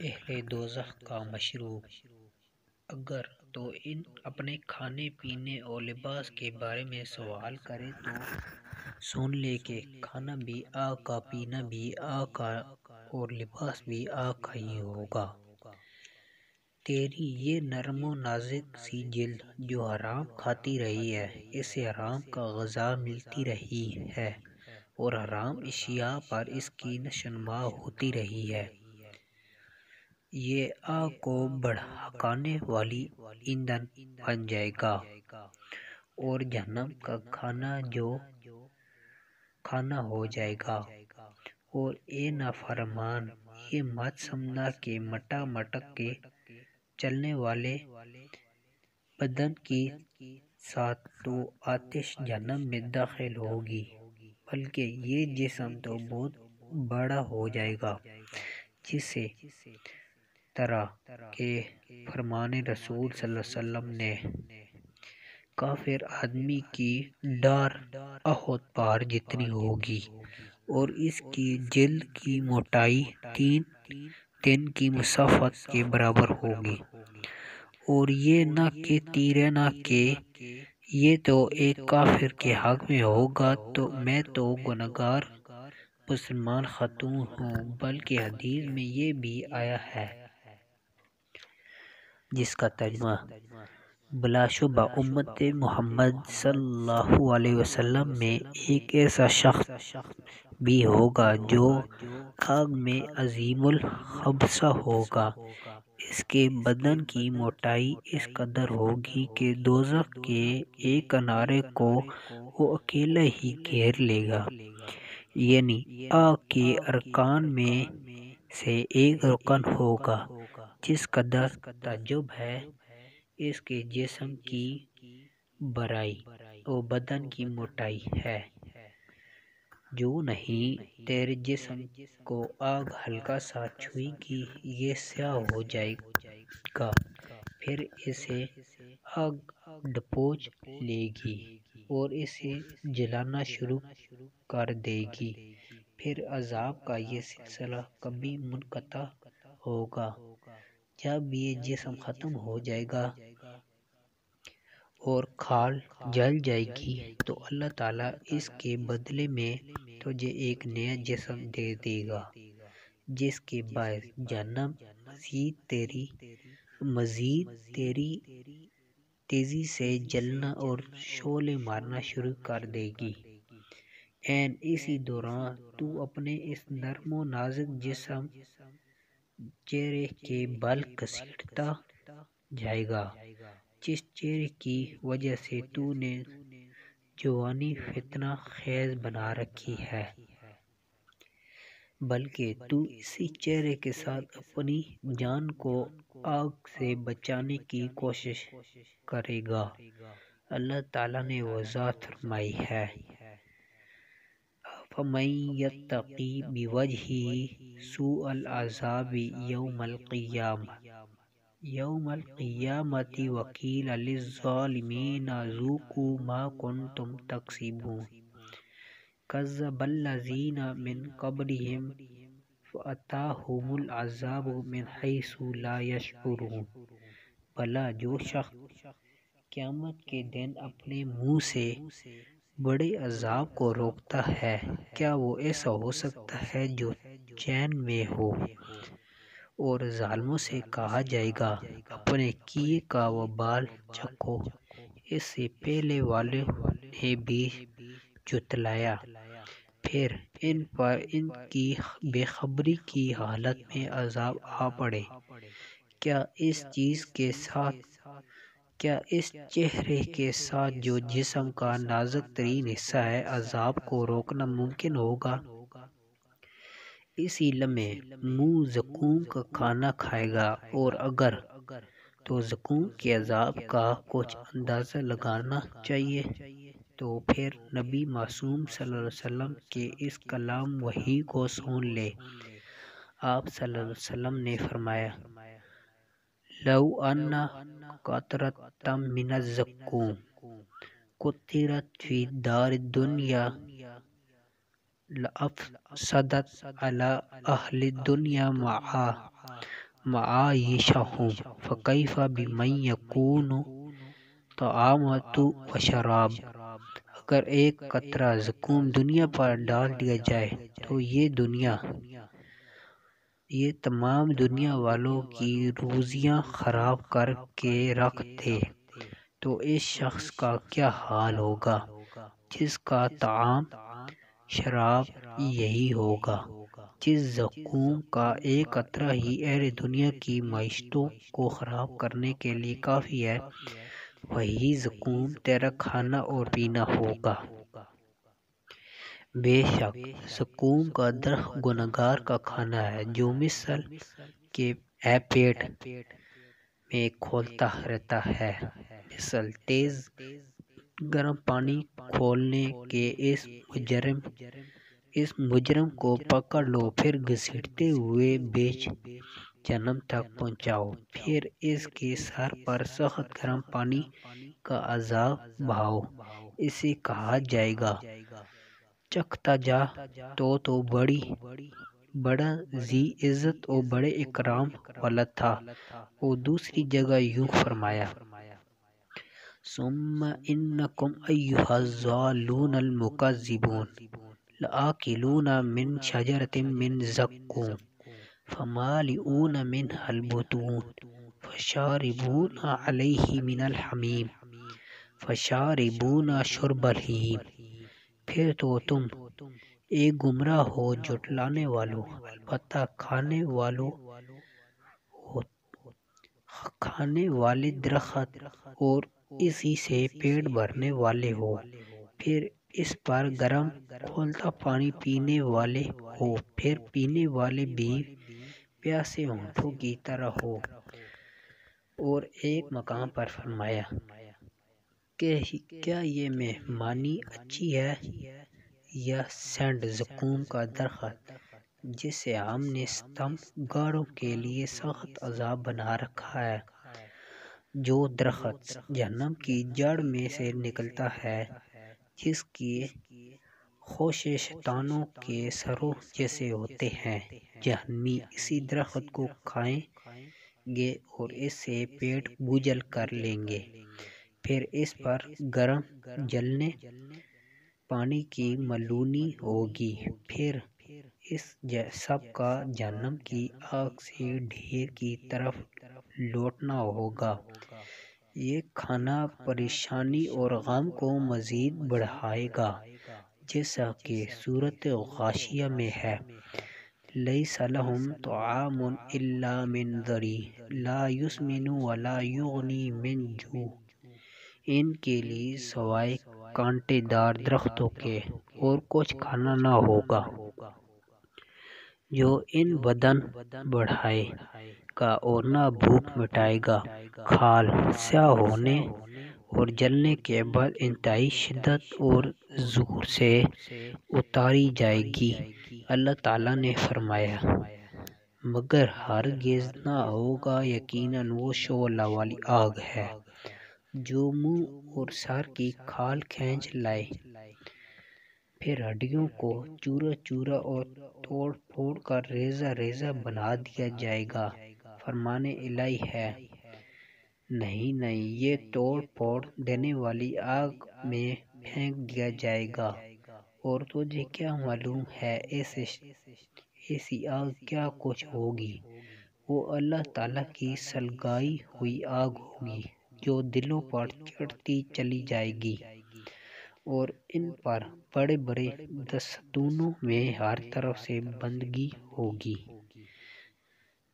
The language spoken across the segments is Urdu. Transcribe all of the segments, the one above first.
اہل دوزخ کا مشروب۔ اگر تو ان اپنے کھانے پینے اور لباس کے بارے میں سوال کرے تو سن لے کہ کھانا بھی آگ کا، پینا بھی آگ کا اور لباس بھی آگ کا ہی ہوگا۔ تیری یہ نرم و نازک سی جلد جو حرام کھاتی رہی ہے، اسے حرام کا غذا ملتی رہی ہے اور حرام اشیاء پر اس کی نشوونما ہوتی رہی ہے۔ یہ آگ کو بھڑکانے والی ایندھن بن جائے گا اور جہنم کا کھانا ہو جائے گا۔ اور اے نافرمان، یہ مت سمجھنا کہ مٹا مٹک کے چلنے والے بدن کے ساتھ تو آتش جہنم میں داخل ہوگی، بلکہ یہ جسم تو بہت بڑا ہو جائے گا، جس طرح کہ فرمان رسول صلی اللہ علیہ وسلم نے کافر آدمی کی ڈار احد پہاڑ جتنی ہوگی اور اس کی جلد کی موٹائی 3 دن کی مسافت کے برابر ہوگی۔ اور یہ نہ کہ تیر نہ کہ یہ تو ایک کافر کے حق میں ہوگا تو میں تو گنہگار مسلمان خاتون ہوں، بلکہ حدیث میں یہ بھی آیا ہے جس کا ترجمہ بلا شبہ امت محمد صلی اللہ علیہ وسلم میں ایک ایسا شخص بھی ہوگا جو آگ میں عظیم الخبثہ ہوگا۔ اس کے بدن کی موٹائی اس قدر ہوگی کہ دوزخ کے ایک کنارے کو وہ اکیلا ہی گھیر لے گا، یعنی آگ کے ارکان میں سے ایک رکن ہوگا۔ جس قدر تعجب ہے اس کے جسم کی بڑائی اور بدن کی موٹائی ہے، جو نہیں تیرے جسم کو آگ ہلکا سا چھوئے گی یہ سیاہ ہو جائے گا، پھر اسے آگ دبوچ لے گی اور اسے جلانا شروع کر دے گی۔ پھر عذاب کا یہ سلسلہ کبھی منقطع ہوگا۔ جب یہ جسم ختم ہو جائے گا اور کھال جل جائے گی تو اللہ تعالیٰ اس کے بدلے میں تجھے ایک نیا جسم دے دے گا، جس کے باعث جہنم مزید تیزی سے جلنا اور شعلے مارنا شروع کر دے گی۔ عین اسی دوران تو اپنے اس نرم و نازک جسم چہرے کے بال گھسیٹتا جائے گا، جس چہرے کی وجہ سے تو نے جوانی فتنہ خیز بنا رکھی ہے، بلکہ تو اسی چہرے کے ساتھ اپنی جان کو آگ سے بچانے کی کوشش کرے گا۔ اللہ تعالیٰ نے وضاحت فرمائی ہے، أَفَمَن يَتَّقِي بِوَجْهِهِ سُوءَ الْعَذَابِ يَوْمَ الْقِيَامَةِ وَقِيلَ لِلظَّالِمِينَ ذُوقُوا مَا كُنتُمْ تَكْسِبُونَ كَذَّبَ الَّذِينَ مِن قَبْلِهِمْ فَأَتَاهُمُ الْعَذَابُ مِنْ حَيْثُ لَا يَشْعُرُونَ۔ بھلا جو شخص قیامت کے دن اپنے منہ سے بڑے عذاب کو روکتا ہے، کیا وہ ایسا ہو سکتا ہے جو چین میں ہو؟ اور ظالموں سے کہا جائے گا اپنے کیے کا وبال چکھو، اس سے پہلے والوں نے بھی جھٹلایا، پھر ان پر ان کی بے خبری کی حالت میں عذاب آ پڑے۔ کیا اس چہرے کے ساتھ جو جسم کا نازک ترین حصہ ہے عذاب کو روکنا ممکن ہوگا؟ اسی لمحے منہ زقوم کا کھانا کھائے گا، اور اگر تو زقوم کے عذاب کا کچھ اندازہ لگانا چاہیے تو پھر نبی معصوم صلی اللہ علیہ وسلم کے اس کلام وحی کو سن لے۔ آپ صلی اللہ علیہ وسلم نے فرمایا، لو ان قطرۃ من الزقوم قطرت فی دار الدنیا لافسدت علی اہل الدنیا معہا معایشہم فکیف بمن یکون طعامۃ و شراب۔ اگر ایک قطرہ زقوم دنیا پر ڈال دیا جائے تو یہ تمام دنیا والوں کی روزیاں خراب کر کے رکھ دے تو اس شخص کا کیا حال ہوگا جس کا طعام شراب یہی ہوگا۔ جس زقوم کا ایک قطرہ ہی اہل دنیا کی معیشتوں کو خراب کرنے کے لیے کافی ہے، وہی زقوم تیرا کھانا اور پینا ہوگا۔ بے شک زقوم کا درخت گنہگار کا کھانا ہے جو مثل کے پیٹ میں کھولتا رہتا ہے۔ مثل تیز گرم پانی کھولنے کے اس مجرم کو پکڑ لو، پھر گھسیٹتے ہوئے بیچ جہنم تک پہنچاؤ، پھر اس کے سر پر سخت گرم پانی کا عذاب بہاؤ۔ اسے کہا جائے گا چکھتا جا تو بڑا ذی عزت و بڑے اکرام والا تھا۔ اور دوسری جگہ یوں فرمایا ثم انکم ایھا الضالون المکذبون لآکلون من شجرۃ من زقوم فمالئون منها البطون فشاربون علیہ من الحمیم فشاربون شرب الہیم۔ پھر تو تم ایک گمراہ ہو جھٹلانے والو، البتہ کھانے والے درخت اور اسی سے پیٹ بھرنے والے ہو، پھر اس پر گرم کھولتا پانی پینے والے ہو، پھر پینے والے بھی پیاسے ہونٹوں کی طرح ہو۔ اور ایک مقام پر فرمایا کہ کیا یہ مہمانی اچھی ہے یا سینڈ زقوم کا درخت جسے ہم نے ستم گاروں کے لیے سخت عذاب بنا رکھا ہے، جو درخت جہنم کی جڑ میں سے نکلتا ہے، جس کی خوشے شیطانوں کے سروں جیسے ہوتے ہیں۔ جہنمی اسی درخت کو کھائیں گے اور اس سے پیٹ بوجھل کر لیں گے، پھر اس پر گرم جلنے پانی کی معلومی ہوگی، پھر اس سب کا جہنم کی آگ سے ڈھیر کی طرف لوٹنا ہوگا۔ یہ کھانا پریشانی اور غم کو مزید بڑھائے گا، جیسا کہ سورۃ غاشیہ میں ہے لیس لہم طعام الا من ضریع لا یسمن ولا یغنی من جوع۔ ان کے لیے سوائے کانٹے دار درختوں کے اور کچھ کھانا نہ ہوگا جو ان بدن بڑھائے گا اور نہ بھوک مٹائے گا۔ کھال سیاہ ہونے اور جلنے کے بعد انتہائی شدت اور زور سے اتاری جائے گی۔ اللہ تعالیٰ نے فرمایا مگر ہرگز نہ ہوگا، یقیناً وہ شعلہ والی آگ ہے جو منہ اور سر کی کھال کھینچ لائے، پھر ہڈیوں کو چورا چورا اور توڑ پھوڑ کر ریزہ ریزہ بنا دیا جائے گا۔ فرمان الہی ہے نہیں یہ توڑ پھوڑ دینے والی آگ میں پھینک دیا جائے گا، اور تجھے کیا معلوم ہے ایسی آگ کیا کچھ ہوگی؟ وہ اللہ تعالیٰ کی سلگائی ہوئی آگ ہوگی جو دلوں پر چڑھتی چلی جائے گی، اور ان پر بڑے بڑے دستونوں میں ہر طرف سے بندگی ہوگی۔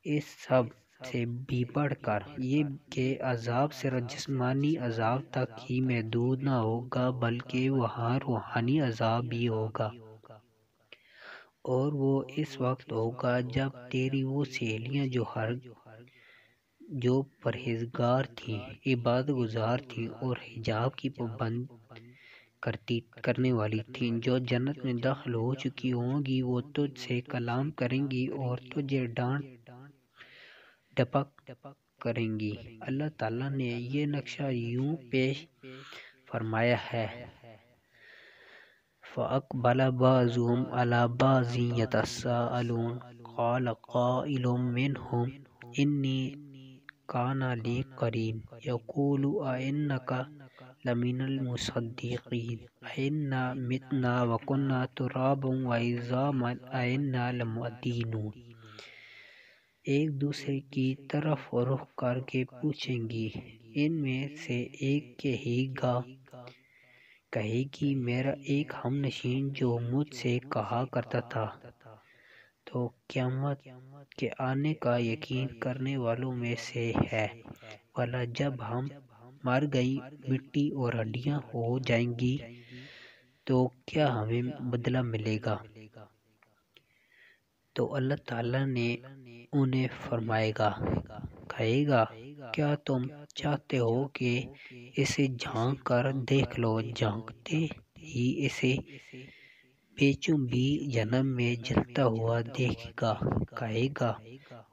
اس سب سے بھی بڑھ کر یہ کہ عذاب صرف جسمانی عذاب تک ہی محدود نہ ہوگا بلکہ وہاں روحانی عذاب بھی ہوگا، اور وہ اس وقت ہوگا جب تیری وہ سہیلیاں جو پرہیزگار تھیں، عبادت گزار تھیں اور حجاب کی پابندی کرنے والی تھیں، جو جنت میں داخل ہو چکی ہوں گی، وہ تجھ سے کلام کریں گی اور تجھے ڈانٹ ڈپٹ کریں گی۔ اللہ تعالیٰ نے یہ نقشہ یوں پیش فرمایا ہے فَأَقْبَلَ بَعْضُهُمْ عَلَى بَعْضٍ يَتَسَاءَلُونَ قَالَ قَائِلٌ مِّنْهُمْ انی کان لی قرین یقول ائنک لمن المصدقین ائنا متنا وکنا ترابا وعظاما ائنا لمدینون۔ ایک دوسرے کی طرف رخ کر کے پوچھیں گی۔ ان میں سے ایک کہے گی میرا ایک ہم نشین جو مجھ سے کہا کرتا تھا تو قیامت کے آنے کا یقین کرنے والوں میں سے ہے، بھلا جب ہم مر گئیں مٹی اور ہڈیاں ہو جائیں گی تو کیا ہمیں بدلہ ملے گا؟ تو اللہ تعالیٰ نے انہیں کہے گا کیا تم چاہتے ہو کہ اسے جھانک کر دیکھ لو؟ جھانکتے ہی اسے بیچوں بھی جہنم میں جلتا ہوا دیکھے گا، کہے گا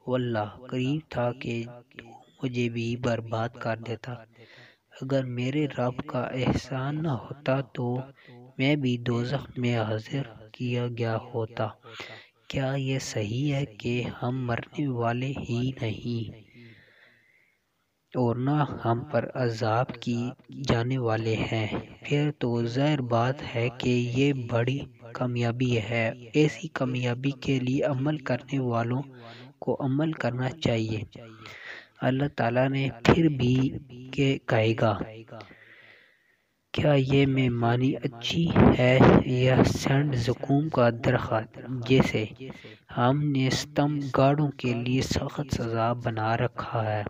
واللہ قریب تھا کہ تو مجھے بھی برباد کر دیتا، اگر میرے رب کا احسان نہ ہوتا تو میں بھی دوزخ میں حاضر کیا گیا ہوتا۔ کیا یہ صحیح ہے کہ ہم مرنے والے ہی نہیں اور نہ ہم پر عذاب کی جانے والے ہیں؟ پھر تو ظاہر بات ہے کہ یہ بڑی کامیابی ہے۔ ایسی کامیابی کے لیے عمل کرنے والوں کو عمل کرنا چاہیے۔ اللہ تعالیٰ نے پھر بھی کہے گا کیا یہ میں مانی اچھی ہے یا سینڈ زقوم کا درخت جسے ہم نے ستم گاروں کے لیے سخت سزا بنا رکھا ہے،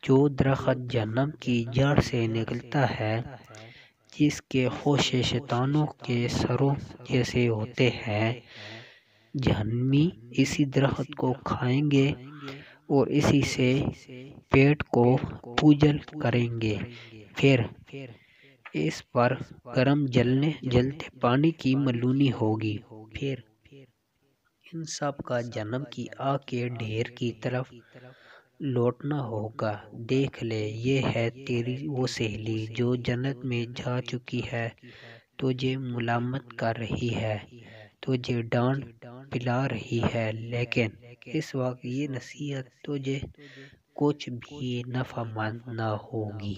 جو درخت جہنم کی جڑ سے نکلتا ہے، جس کے خوشے شیطانوں کے سروں جیسے ہوتے ہیں۔ جہنمی اسی درخت کو کھائیں گے اور اسی سے پیٹ کو پوجل کریں گے، پھر اس پر گرم جلتے پانی کی معلومی ہوگی، پھر ان سب کا جہنم کی آگ کے ڈھیر کی طرف لوٹنا ہوگا۔ دیکھ لے یہ ہے تیری وہ سہیلی جو جنت میں جا چکی ہے، تجھے ملامت کر رہی ہے، تجھے ڈانٹ پلا رہی ہے، لیکن اس وقت یہ نصیحت تجھے کچھ بھی نفع مند نہ ہوگی۔